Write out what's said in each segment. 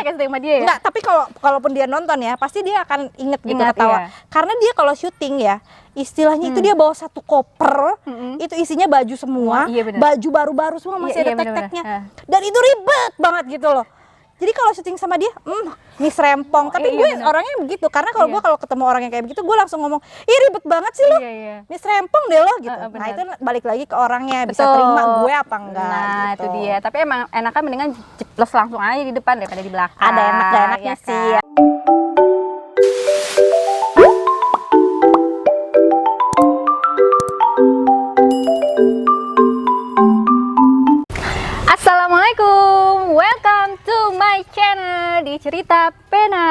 kayak syuting sama dia ya? Enggak, tapi kalaupun dia nonton ya, pasti dia akan inget gitu Ingat, ketawa. iya. Karena dia kalau syuting ya, istilahnya itu dia bawa satu koper, itu isinya baju semua, Iya, bener. baju baru-baru semua masih Iya, ada bener-bener. tek-teknya. Dan itu ribet banget gitu loh. Jadi kalau syuting sama dia, nih serempong. Tapi iya, gue bener. orangnya begitu, karena kalau gue kalau ketemu orang yang kayak begitu, gue langsung ngomong, ih ribet banget sih lo, Iya. nih serempong deh lo gitu. bener. Nah itu balik lagi ke orangnya, bisa Betul. terima gue apa enggak. Nah gitu. itu dia, tapi emang enakan mendingan ceplos langsung aja di depan daripada di belakang. Ada enak gak enaknya ya sih. kan? Assalamualaikum, welcome to my channel di Cerita Pena.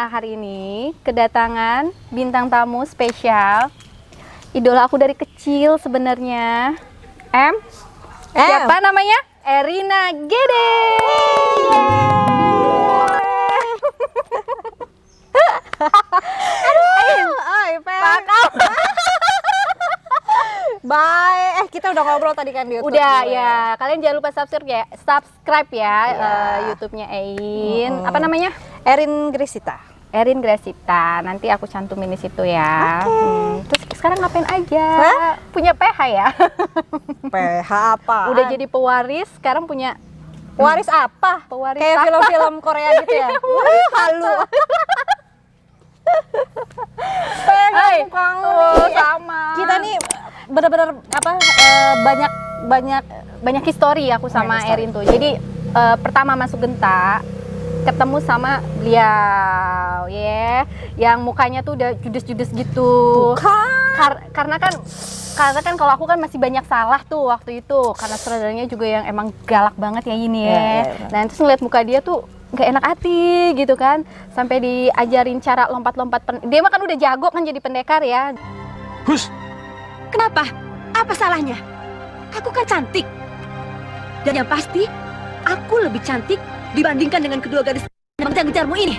Hari ini kedatangan bintang tamu spesial, idola aku dari kecil sebenarnya. Siapa namanya? Erina Gede. Bye. Kita udah ngobrol tadi kan di YouTube. Udah ya, kalian jangan lupa subscribe ya YouTube-nya Ein. Apa namanya? Erin Grisita. Erin Gresita. Nanti aku cantumin di situ ya. Terus sekarang ngapain aja? Punya PH ya? PH apa? Udah jadi pewaris, sekarang punya Waris apa? pewaris Kayak apa? film-film Korea gitu ya. Halu. Hai. Kamu Oh, nih. sama. Kita nih bener-bener banyak histori aku sama Banyak histori. Erin tuh. Jadi pertama masuk Genta ketemu sama beliau yang mukanya tuh udah judes-judes gitu. Karena kan kalau aku kan masih banyak salah tuh waktu itu, karena sutradaranya juga yang emang galak banget ya ini ya. Iya. Nah terus ngeliat muka dia tuh nggak enak hati gitu kan, sampai diajarin cara lompat-lompat. Dia mah kan udah jago kan jadi pendekar ya. Hus, Kenapa? Apa salahnya? Aku kan cantik. Dan yang pasti, aku lebih cantik dibandingkan dengan kedua gadis yang mengejar-ngejarmu ini.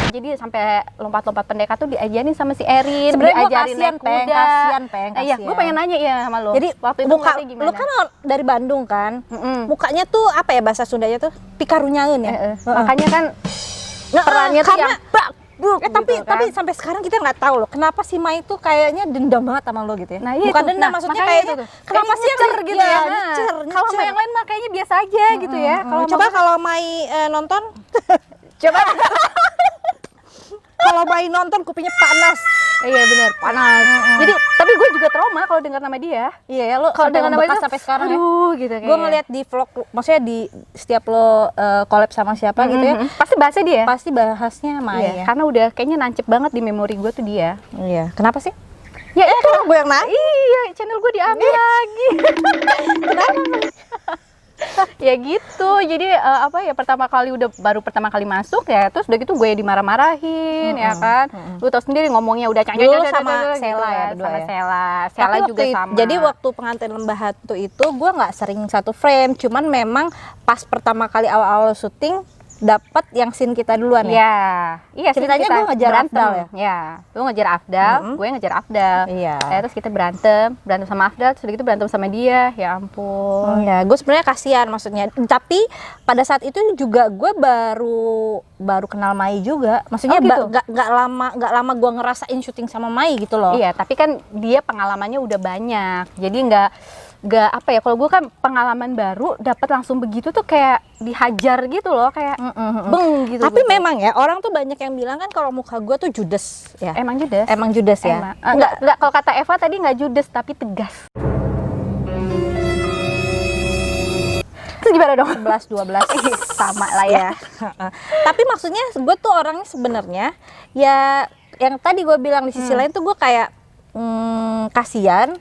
Jadi sampai lompat-lompat pendekar tuh diajarin sama si Erin. Sebenarnya gue diajarin kasihan, naik Peng. kuda. Kasihan. Iya, gue pengen nanya ya sama lo. Jadi waktu itu muka, ngeliatnya gimana? lu kan dari Bandung kan? Mm-mm. Mukanya tuh apa ya bahasa Sundanya tuh? Pikarunyaeun ya. Makanya kan perannya tuh karena- yang bak buk tapi gitu kan. tapi sampai sekarang kita nggak tahu loh kenapa si Mai tuh kayaknya dendam banget sama lo gitu ya. Nah, iya Bukan itu. dendam, Nah, maksudnya makanya kayaknya itu tuh. kenapa Kayaknya sih yang nyecer gitu ya. Nah, nyecer. Kalau sama yang lain mah kayaknya biasa aja gitu ya. Kalau Coba sama- kalau Mai nonton, coba. kalau Mai nonton kupingnya panas. Iya benar, panas. Jadi tapi gue juga trauma kalau dengar nama dia. Iya ya lo Kalau sampai dengar nama membekas itu sampai sekarang ya. aduh gitu Gue ngeliat di vlog, maksudnya di setiap lo collab sama siapa gitu ya, Pasti bahasnya dia. pasti bahasnya Mai Iya, ya. karena udah kayaknya nancep banget di memori gue tuh dia. Iya. Kenapa sih? Ya itu Gue yang nanya. iya, channel gue diambil lagi. Ya gitu, jadi baru pertama kali masuk ya, terus udah gitu gue dimarah-marahin ya kan. Lu tau sendiri ngomongnya udah Dulu sama Sela ya, berdua sama ya? Sela Tapi juga sama. Jadi waktu pengantin lembah hantu itu gue nggak sering satu frame, cuman memang pas pertama kali awal-awal syuting dapat yang scene kita duluan ya. Iya, iya. Ceritanya kita gue ngejar berantem. Afdal ya? Ya, lu ngejar Afdal, gue ngejar Afdal. Iya. Terus kita berantem sama Afdal, terus udah gitu berantem sama dia. Ya ampun. Ya, gue sebenarnya kasihan maksudnya. Tapi pada saat itu juga gue baru kenal Mai juga. Maksudnya Oh, gitu? nggak lama gue ngerasain syuting sama Mai gitu loh. Iya, tapi kan dia pengalamannya udah banyak. Jadi nggak apa ya, kalau gue kan pengalaman baru dapat langsung begitu tuh kayak dihajar gitu loh, kayak beng gitu. Tapi gitu. memang ya orang tuh banyak yang bilang kan kalau muka gue tuh judes ya. Emang judes. Emang judes ya. Enggak, kalau kata Eva tadi nggak judes tapi tegas. Terus gimana dong? 11 12 Sama lah ya. Tapi maksudnya gue tuh orangnya sebenarnya ya yang tadi gue bilang di sisi lain tuh gue kayak kasihan,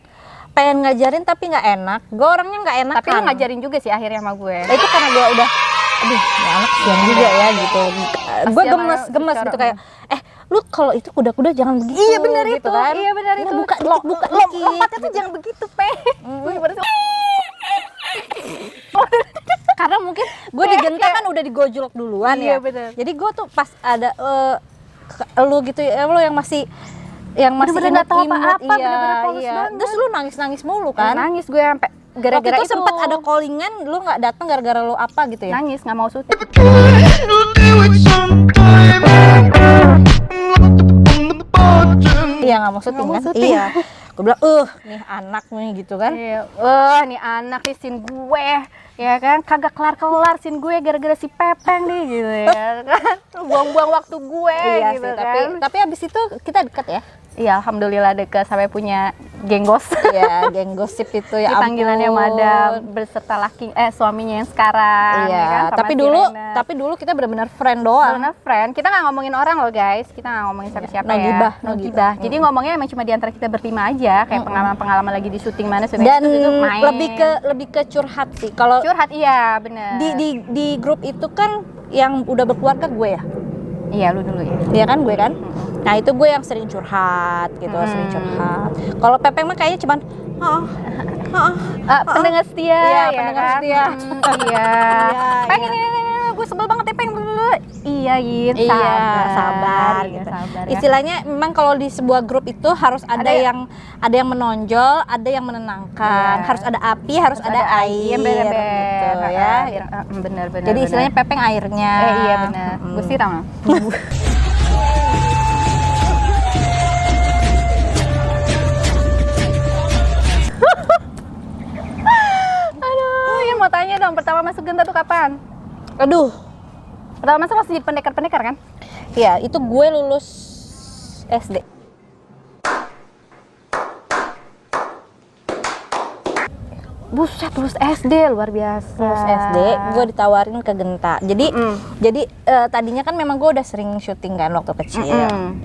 pengen ngajarin tapi nggak enak. Gue orangnya nggak enak. Tapi lu ngajarin juga sih akhirnya sama gue. Nah, itu karena gue udah aduh ya anak kasihan juga ya gitu. Gue Kasihan gemes sama bicara. gitu kayak lu kalau itu kuda-kuda jangan begitu. Iya benar gitu itu. kan. Iya benar Nah, itu. buka dikit, buka dikit. Lompatnya tuh jangan begitu, Pe. Gue gimana sih? Karena mungkin gue di Genta kan udah digojlok duluan Iya, ya. bener. Jadi gue tuh pas ada lu gitu ya, lu yang masih yang masih Bener-bener nggak tahu imut-imut, apa-apa, bener-bener polos banget. Terus lu nangis-nangis mulu kan? Nangis gue sampai Waktu gara-gara itu itu. sempat ada callingan, lu nggak datang gara-gara lu apa gitu ya? Nangis nggak mau syuting. Iya nggak mau syuting Nggak mau kan? syuting. Iya. Gue bilang, nih anak nih gitu kan? Iya, nih anak nih scene gue, ya kan, kagak kelar-kelar scene gue gara-gara si Pepeng nih gitu ya kan, buang-buang waktu gue Iya gitu sih, kan. tapi abis itu kita deket ya? Iya, alhamdulillah deket sampai punya geng gos. Iya, geng gosip itu ya ampun. Panggilannya madam beserta suaminya yang sekarang. Iya, ya kan, sama tapi si dulu Rena. tapi dulu kita benar-benar friend doang. Karena friend, kita nggak ngomongin orang loh guys, kita nggak ngomongin siapa-siapa No ya. gibah, no No gibah. gibah. Jadi ngomongnya emang cuma di antara kita berlima aja, kayak pengalaman-pengalaman lagi di syuting mana Dan itu main. lebih ke curhat sih. Kalau curhat, iya bener. di grup itu kan yang udah berkeluarga gue ya. Iya, lu dulu ya. Iya kan gue kan? Nah, itu gue yang sering curhat gitu, sering curhat. Kalau Pepeng mah kayaknya cuman Pendengar setia, Iya, ya pendengar kan? setia. Iya. Pengen iya. ini, gue sebel banget ya pengen dulu. Iya, Yin, Iya, sabar Iya, gitu. sabar ya. Istilahnya memang kalau di sebuah grup itu harus ada yang menonjol, ada yang menenangkan, Iya. harus ada api, harus ada air, bener-bener gitu ya. bener-bener. Jadi istilahnya Pepeng airnya. iya bener. Gue siram. Aduh, ya mau tanya dong, pertama masuk Genta tuh kapan? Aduh, Pertama masuk masih jadi pendekar-pendekar kan? ya itu gue lulus SD. Buset, lulus SD, luar biasa. Lulus SD, gue ditawarin ke Genta. Jadi tadinya kan memang gue udah sering syuting kan waktu kecil.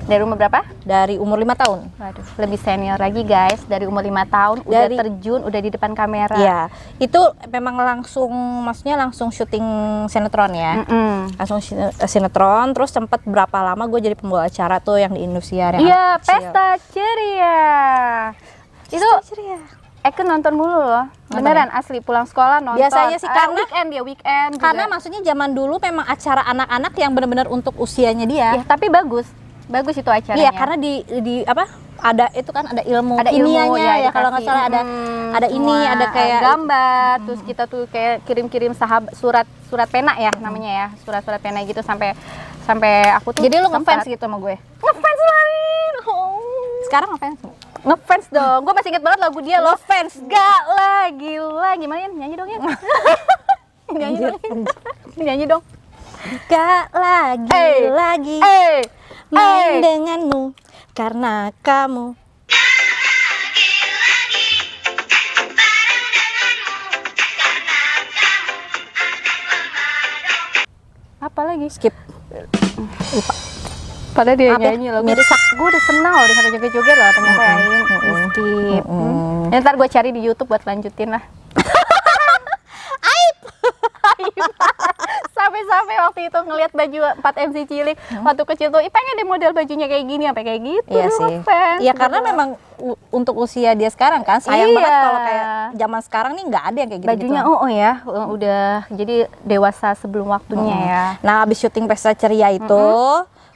Dari umur berapa? Dari umur 5 tahun. Waduh, lebih senior lagi guys. Dari umur 5 tahun udah terjun, udah di depan kamera. Iya, itu memang maksudnya langsung syuting sinetron ya. Langsung sinetron, terus sempat berapa lama gue jadi pembawa acara tuh yang di Indosiar yang Iya, anak kecil. Pesta Ceria. Itu Ceria. Eke nonton mulu loh. Beneran asli pulang sekolah nonton. Biasanya sih karena weekend juga. Karena maksudnya zaman dulu memang acara anak-anak yang benar-benar untuk usianya dia. ya, tapi bagus. Bagus itu acaranya. Iya, karena di apa? Ada itu kan ada ilmu ada ilmu kimianya ya kalau nggak dikasih. salah ada ini Semua, ada kayak gambar, terus kita tuh kayak kirim-kirim surat pena ya namanya ya, surat pena gitu sampai aku tuh. Jadi lu sempat ngefans gitu sama gue. ngefans lain. Sekarang ngefans? Ngefans dong. Gue masih inget banget lagu dia loh. Ngefans. Gak lah, gila. Gimana ya? Nyanyi dong ya. Nyanyi dong. Nyanyi dong. Gak lagi main denganmu karena kamu. Apa lagi? Skip. Padahal dia Apa ya? nyanyi loh. Mirip Gue udah senang loh sampai joget-joget loh ternyata ya. Skip. Ya, ntar gue cari di YouTube buat lanjutin lah. Aib. Sampai waktu itu ngelihat baju 4MC cilik waktu kecil tuh, pengen deh model bajunya kayak gini sampai kayak gitu. Iya Dulu sih. ngefans, Iya karena gitu. memang untuk usia dia sekarang kan sayang Iya. banget kalau kayak zaman sekarang nih nggak ada yang kayak gitu. bajunya ya udah jadi dewasa sebelum waktunya ya. Nah abis syuting Pesta Ceria itu,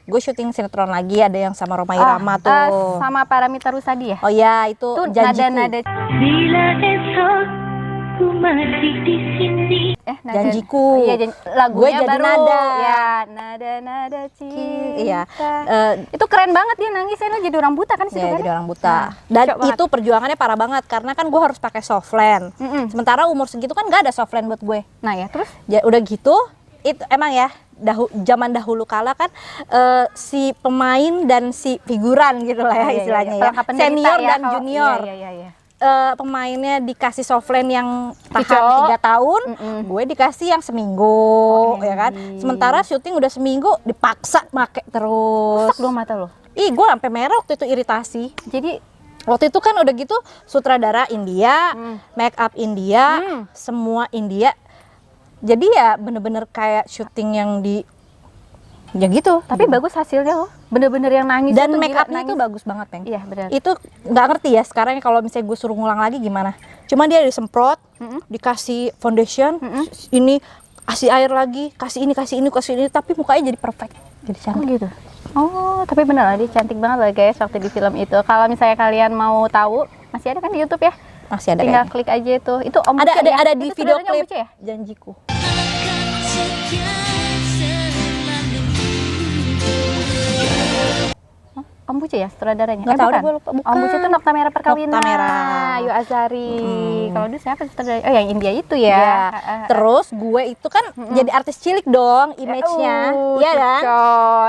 gue syuting sinetron lagi ada yang sama Roma Irama tuh. Sama Paramita Rusady ya. Oh ya itu Tuh Janjiku. nada-nada Bila esok ku masih di sini. Janjiku. Iya, lagunya Gue jadi baru. nada. Ya, nada-nada cinta. Iya. Itu keren banget dia nangisnya, lo jadi orang buta kan situ Ya, kan? jadi orang buta. Dan cocok banget. itu perjuangannya parah banget karena kan gue harus pakai softland. Sementara umur segitu kan gak ada softland buat gue. Nah ya, terus Ya udah gitu, itu emang ya zaman dahulu kala kan si pemain dan si figuran gitu lah ya istilahnya ya. Pelengkap penderita Senior ya, dan kalau- junior. Iya. Pemainnya dikasih softland yang tahan Kicau. 3 tahun, gue dikasih yang seminggu, ya kan. Sementara syuting udah seminggu dipaksa make terus. Rusak dong mata lo. Ih, gue sampai merah waktu itu iritasi. Jadi Waktu itu kan udah gitu sutradara India, make up India, semua India. Jadi ya bener-bener kayak syuting yang ya gitu. tapi bagus hasilnya loh. Bener-bener yang nangis Dan itu make gila, upnya nangis. itu bagus banget, Peng. Iya benar. Itu nggak ngerti ya sekarang kalau misalnya gue suruh ngulang lagi gimana. Cuma dia disemprot, dikasih foundation, ini kasih air lagi, kasih ini, tapi mukanya jadi perfect, jadi cantik. Gitu. Oh, tapi bener lah dia cantik banget loh guys waktu di film itu. Kalau misalnya kalian mau tahu, masih ada kan di YouTube ya? Masih ada Tinggal kayaknya. klik aja itu. Itu Om Ada Buce ya? ada di Itu video saudaranya Om klip Buce ya? Janjiku. Om Buce ya sutradaranya? Nggak tahu deh, bukan. gue lupa. Bukan. Om Buce itu Nokta Merah Perkawinan. Nokta Merah. Ayu Azari. Kalau dulu siapa sutradara? Oh yang India itu ya. Ya. Terus gue itu kan jadi artis cilik dong image-nya. Iya kan?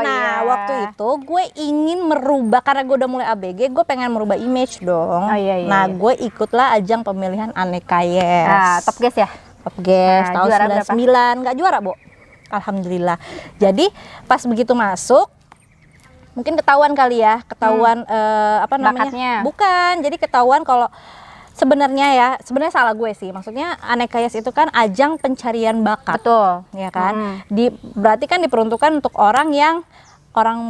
Nah, waktu itu gue ingin merubah karena gue udah mulai ABG, gue pengen merubah image dong. Oh, iya, iya, nah, iya. gue ikutlah ajang pemilihan Aneka Yes. Ah, Top Guest ya? Top Guest Nah, tahun juara berapa? 99, nggak juara, Bo. Alhamdulillah. Jadi pas begitu masuk mungkin ketahuan kali ya, ketahuan apa namanya? Bakatnya. Bukan, jadi ketahuan kalau sebenarnya salah gue sih. Maksudnya Aneka Yes itu kan ajang pencarian bakat. Betul. Ya kan? Berarti kan diperuntukkan untuk orang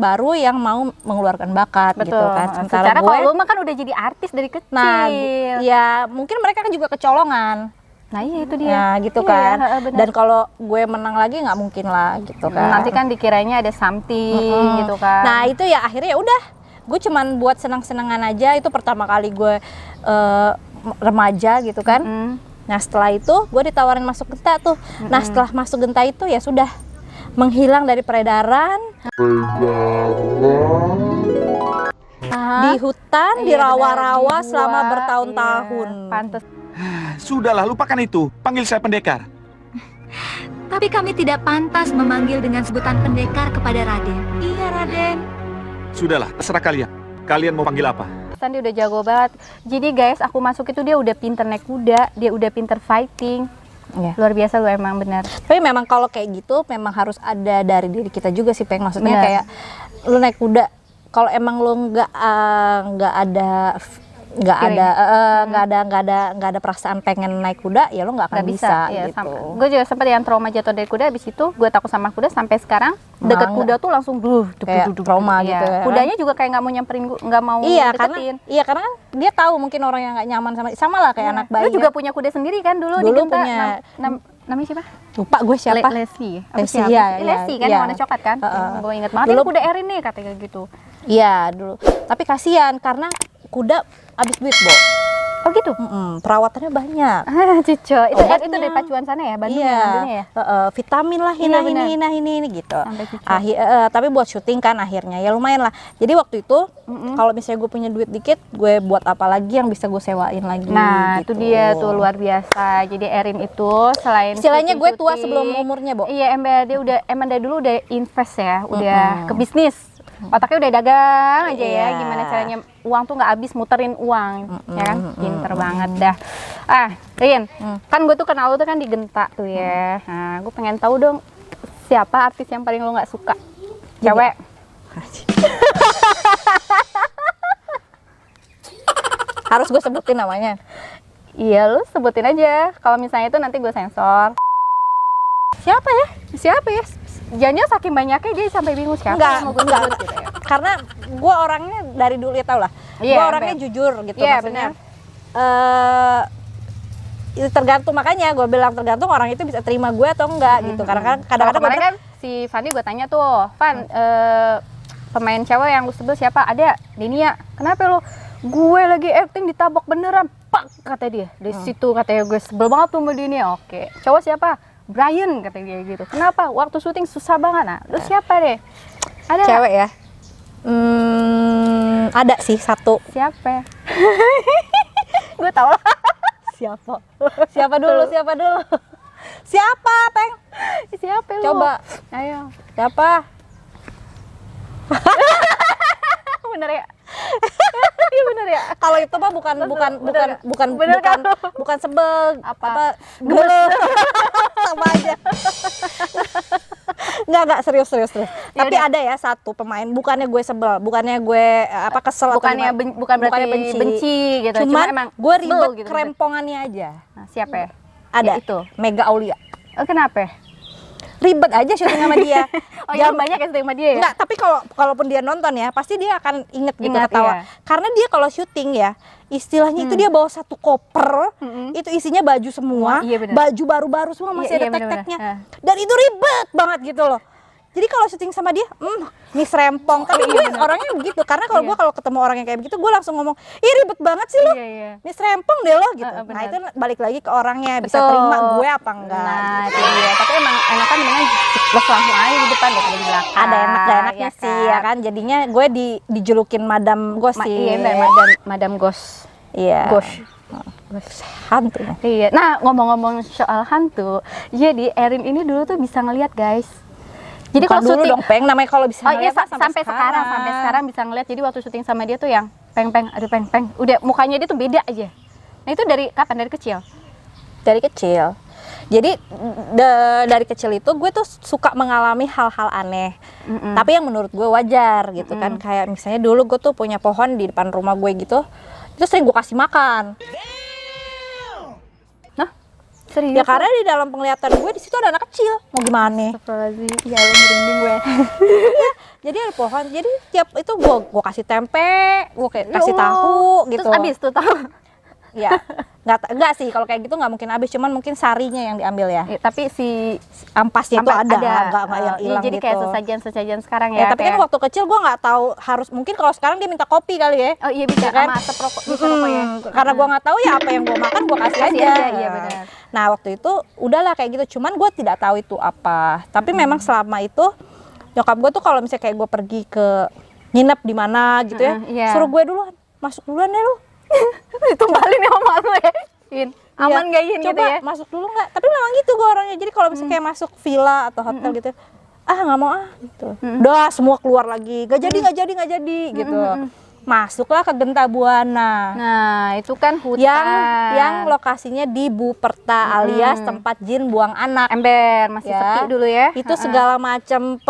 baru yang mau mengeluarkan bakat gitu Betul. kan. Secara kalau lu mah kan udah jadi artis dari kecil. nah, ya mungkin mereka kan juga kecolongan. Nah iya itu dia. Ya gitu Iya, kan. benar. Dan kalau gue menang lagi nggak mungkin lah gitu kan. Nanti kan dikiranya ada something gitu kan. Nah itu ya akhirnya ya udah, gue cuman buat senang-senangan aja. Itu pertama kali gue remaja gitu kan. Nah setelah itu gue ditawarin masuk Genta tuh. Nah setelah masuk Genta itu ya sudah menghilang dari peredaran. Di hutan, di Iya, rawa-rawa benar, selama dibuat, bertahun-tahun. Iya, pantes. Sudahlah, lupakan itu. Panggil saya pendekar. Tapi kami tidak pantas memanggil dengan sebutan pendekar kepada Raden. Iya, Raden. Sudahlah, terserah kalian. Kalian mau panggil apa? Sandi udah jago banget. Jadi guys, aku masuk itu dia udah pinter naik kuda, dia udah pinter fighting. Iya. Luar biasa lu emang benar. Tapi memang kalau kayak gitu memang harus ada dari diri kita juga sih, Peng. Maksudnya Benar. kayak lu naik kuda, kalau emang lu nggak ada nggak ada perasaan pengen naik kuda, ya lu nggak akan Nggak bisa ya, gitu. Gue juga sempat yang trauma jatuh dari kuda. Abis itu gue takut sama kuda sampai sekarang. Deket Nggak. kuda tuh langsung Kayak trauma gitu ya. Kudanya juga kayak nggak mau nyamperin, nggak mau Iya deketin. karena kan dia tahu mungkin orang yang nggak nyaman sama lah kayak anak bayi. Lu juga kan. punya kuda sendiri kan dulu di Dulu Genta. punya. Namanya siapa? Lupa gue siapa. Lesi. Lesi, iya, Lesi kan iya. yang warna coklat kan. Gue inget banget. Dulu- Ini kuda Erin nih katanya gitu. Iya dulu. Tapi kasihan karena kuda habis duit, Bo. Oh gitu. Perawatannya banyak. Cico. Itu Obatnya. dari pacuan sana ya, Bandung Iya, ya ngambilnya ya. vitamin lah Iya, benar. ini gitu. Sampai cucu. Tapi buat syuting kan akhirnya ya lumayan lah. Jadi waktu itu kalau misalnya gue punya duit dikit, gue buat apa lagi yang bisa gue sewain lagi. Nah, gitu. itu dia tuh luar biasa. Jadi Erin itu selain Istilahnya gue tua syuting-syuting, sebelum umurnya, Bo. Iya, emang dari dulu udah invest ya, udah ke bisnis. Otaknya udah dagang aja ya, Iya. gimana caranya uang tuh nggak habis muterin uang, ya kan? Pinter banget dah. Rin, kan gue tuh kenal lu tuh kan di Genta tuh ya. Nah, gue pengen tahu dong siapa artis yang paling lo nggak suka? Cewek. Harus gue sebutin namanya. Iya, lu sebutin aja. Kalau misalnya itu nanti gue sensor. Siapa ya? Siapa ya? Jangan saking banyaknya dia sampai bingung siapa Enggak, yang mau gue enggak. sebut gitu ya. Karena gue orangnya dari dulu ya tau lah. Iya, Gue orangnya bener. jujur gitu Iya, maksudnya. Itu tergantung, makanya gue bilang tergantung orang itu bisa terima gue atau enggak gitu. Karena kan kadang-kadang Kemarin gue kan si Fandi gue tanya tuh, Van, pemain cewek yang lu sebel siapa? Ada, Denia. Kenapa lu? Gue lagi acting ditabok beneran, pak kata dia. Di situ katanya gue sebel banget tuh sama Denia. Oke, cowok siapa? Brian kata dia gitu. Kenapa? Waktu syuting susah banget. Nah, lu siapa deh? Ada nggak? cewek ya. Ada sih satu. Siapa? Gue tau lah. Siapa? Siapa dulu? Siapa, Peng? Siapa lu? Coba. Ayo. Siapa? Bener ya? Iya bener ya? Kalau itu mah bukan Bener kan? bukan sebel Apa? gemes. Sama aja. Enggak serius. Tapi udah. ada ya satu pemain, bukannya gue sebel, bukannya gue kesel Bukannya atau bukan berarti benci gitu. Cuman emang gue sebel ribet gitu. kerempongannya aja. Nah, siapa ya? Ada Ya, itu. Mega Aulia. Oh, kenapa? Ribet aja syuting sama dia. Oh, yang banyak yang sama dia ya? Enggak, tapi kalaupun dia nonton ya, pasti dia akan inget gitu Ingat, ketawa. iya. Karena dia kalau syuting ya, istilahnya itu dia bawa satu koper, itu isinya baju semua, Iya, bener. baju baru-baru semua masih Iya, ada iya, bener-bener. tek-teknya. Dan itu ribet banget gitu loh. Jadi kalau syuting sama dia, Miss Rempong. Tapi gue orangnya begitu. Karena kalau gue kalau ketemu orang yang kayak begitu, gue langsung ngomong, ih ribet banget sih lo, Miss Rempong deh lo gitu. Nah benar. itu balik lagi ke orangnya, bisa Betul. terima gue apa enggak. Nah, itu dia. Tapi emang enakan dengan los langsung aja di depan daripada di belakang. Ada enak gak enaknya ya sih ya kan. Jadinya gue dijulukin Madam Ghost sih. Iya, Madam Ghost. Iya. Ghost. Hantu. Iya. Nah, ngomong-ngomong soal hantu, jadi Erin ini dulu tuh bisa ngelihat, guys. Jadi Bukan kalau dulu syuting dong, Peng, namanya kalau bisa Oh iya, ngeliat mah sampai sekarang bisa ngeliat. Jadi waktu syuting sama dia tuh yang peng, aduh peng. Udah mukanya dia tuh beda aja. Nah, itu dari kapan? Dari kecil? Dari kecil. Jadi dari kecil itu gue tuh suka mengalami hal-hal aneh. Tapi yang menurut gue wajar gitu kan. Kayak misalnya dulu gue tuh punya pohon di depan rumah gue gitu. Itu sering gue kasih makan. Nah, serius? Ya karena di dalam penglihatan gue di situ ada anak kecil. Mau gimana? Astagfirullahaladzim. Ya Allah, merinding gue. Jadi ada pohon. Jadi tiap itu gue kasih tempe, gue kayak kasih tahu gitu. Terus abis tuh tahu. Ya, enggak sih kalau kayak gitu nggak mungkin habis, cuman mungkin sarinya yang diambil ya. Ya, tapi si Ampasnya itu ada, nggak yang Iya, hilang jadi gitu. kayak sesajen sekarang Ya, ya. tapi kan waktu kecil gue nggak tahu harus, mungkin kalau sekarang dia minta kopi kali ya. Oh iya bisa kan? sama asap rokok, bisa rokok ya. Karena gue nggak tahu ya apa yang gue makan gue kasih Kasih aja. aja, iya benar. Nah waktu itu udahlah kayak gitu, cuman gue tidak tahu itu apa. Tapi memang selama itu nyokap gue tuh kalau misalnya kayak gue pergi ke nginep di mana gitu ya, iya. suruh gue duluan, masuk duluan deh lu. Ditumbalin ya sama lu ya. In. Aman Iya, gak Yin coba gitu ya? masuk dulu nggak? Tapi memang gitu gue orangnya. Jadi kalau misalnya kayak masuk villa atau hotel gitu, nggak mau gitu. Udah semua keluar lagi, nggak jadi gitu. Masuklah ke Genta Buana. Nah, itu kan hutan. Yang lokasinya di Buperta alias tempat jin buang anak. ember masih Ya. sepi dulu ya. Itu segala macam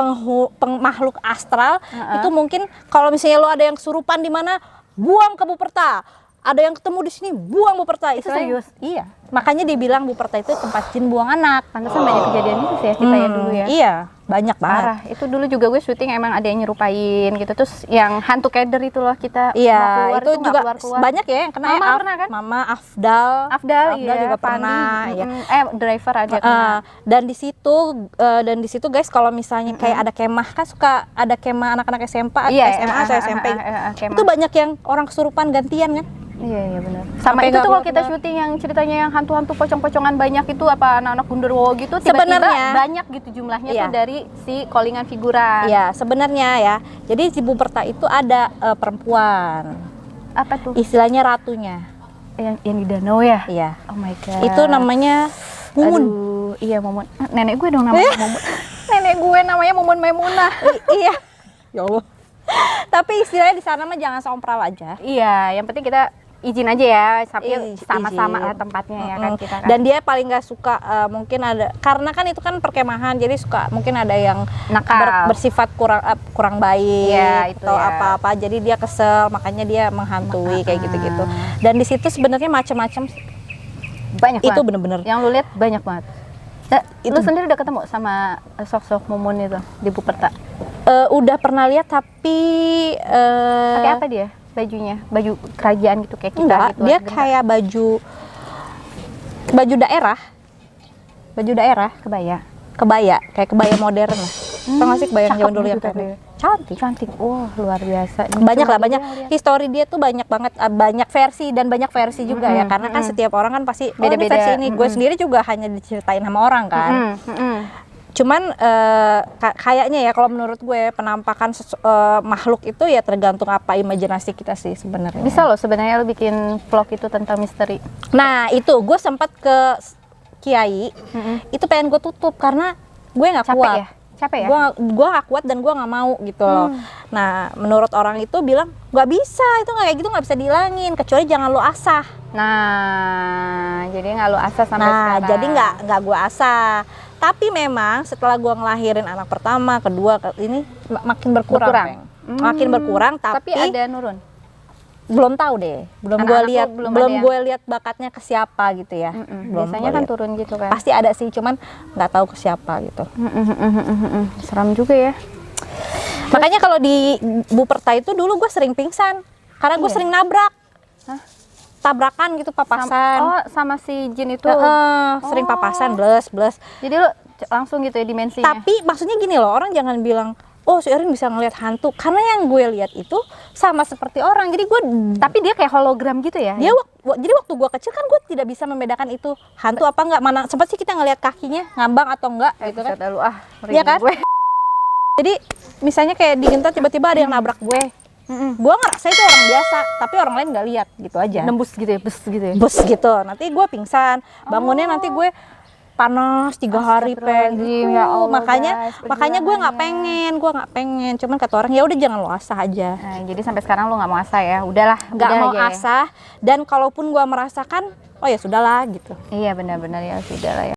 makhluk astral itu mungkin kalau misalnya lo ada yang kesurupan di mana, buang ke Buperta. Ada yang ketemu di sini, buang Buperta. Itu serius? Iya. Makanya dibilang Buperta itu tempat jin buang anak. Pantesan banyak kejadian itu sih ya kita ya dulu ya. Iya, banyak banget. Parah. Itu dulu juga gue syuting emang ada yang nyerupain gitu. Terus yang hantu keder itu loh kita mau Iya, keluar itu nggak juga keluar. banyak ya yang kena. Mama ya. pernah kan? Mama Afdal Afdal iya, juga Pandi, pernah. Ya. driver aja kena. Dan di situ guys, kalau misalnya kayak ada kemah, kan suka ada kemah anak-anak SMA atau SMP. Itu banyak yang orang kesurupan gantian kan. Iya benar. Sama Sampai itu nggak tuh kalau kita keluar. syuting yang ceritanya yang hantu-hantu pocong-pocongan banyak itu apa anak-anak gundurwo gitu tiba-tiba Sebenarnya banyak gitu jumlahnya iya. tuh dari si callingan figuran. Iya, sebenarnya ya. Jadi di Buperta itu ada perempuan. Apa tuh? Istilahnya ratunya. Yang di danau ya? Iya. Oh my god. Itu namanya Mumun. Aduh, iya Mumun. Nenek gue dong namanya Mumun. Nenek gue namanya Mumun Maimunah. Iya. Ya Allah. Tapi istilahnya di sana mah jangan sompral aja. Iya, yang penting kita izin aja ya, tapi sama-sama Izin. lah tempatnya ya kan kita kan. Dan dia paling nggak suka mungkin ada, karena kan itu kan perkemahan, jadi suka mungkin ada yang nakal. bersifat kurang baik Iya, itu atau ya. apa-apa, jadi dia kesel, makanya dia menghantui kayak gitu-gitu. Dan di situ sebenarnya macam-macam banyak itu banget. bener-bener. Yang lu lihat banyak banget. Nah, lu sendiri udah ketemu sama sosok Mumun itu di Buperta? Udah pernah lihat tapi Pakai apa dia? Bajunya? Baju kerajaan gitu kayak kita enggak, gitu. dia Genta. kayak baju daerah. Baju daerah, kebaya. kayak kebaya modern lah. Tau nggak sih kebaya yang Cakep zaman dulu yang gitu kayak tapi cantik. Wah, luar biasa. banyak lah, Coba banyak lihat. histori dia tuh banyak banget, banyak versi dan banyak versi juga ya, karena kan setiap orang kan pasti Beda-beda. versi ini. Gue sendiri juga hanya diceritain sama orang kan. Cuman kayaknya ya kalau menurut gue penampakan makhluk itu ya tergantung apa imajinasi kita sih sebenarnya. Bisa loh sebenarnya lu bikin vlog itu tentang misteri. Nah itu gue sempat ke Kiai, itu pengen gue tutup karena gue nggak Capek kuat. ya? Capek ya? Gue nggak kuat dan gue nggak mau gitu loh. Nah menurut orang itu bilang nggak bisa, itu nggak kayak gitu, nggak bisa dihilangin kecuali jangan lo asah. Nah, jadi nggak lu asah sampai sekarang. Jadi nggak gue asah. Tapi memang setelah gue ngelahirin anak pertama, kedua, ini makin berkurang. Peng. Makin berkurang, tapi ada nurun. belum tahu deh. Belum Anak-anak gue lihat, lu belum belum ada ya? gue lihat bakatnya ke siapa gitu ya. Belum Biasanya gua kan lihat. turun gitu kan. Pasti ada sih, cuman nggak tahu ke siapa gitu. Seram juga ya. Makanya kalau di Buperta itu dulu gue sering pingsan karena gue sering nabrak. Tabrakan gitu, papasan. Sama si jin itu. Sering papasan, bles. Jadi lu langsung gitu ya dimensinya. Tapi maksudnya gini loh, orang jangan bilang oh si Erin bisa ngelihat hantu, karena yang gue lihat itu sama seperti orang. Jadi gue Tapi dia kayak hologram gitu ya. dia jadi waktu gue kecil kan gue tidak bisa membedakan itu hantu apa enggak. Mana sempat sih kita ngelihat kakinya ngambang atau enggak gitu kan. Lu Iya kan? gue. Jadi misalnya kayak di Genta tiba-tiba ada yang nabrak gue. Gue ngerasa itu orang biasa, tapi orang lain nggak lihat gitu aja. Nembus gitu ya, bus gitu ya. Bus gitu. Nanti gue pingsan, bangunnya nanti gue panas 3 hari Astagfirullahaladzim, ya Allah, makanya guys, gue nggak pengen. Cuman kata orang ya udah jangan lo asah aja. Nah, jadi sampai sekarang lu nggak mau asah ya? Udahlah, Nggak udah mau aja ya. asah. Dan kalaupun gue merasakan, oh ya sudahlah gitu. Iya benar-benar ya sudahlah ya.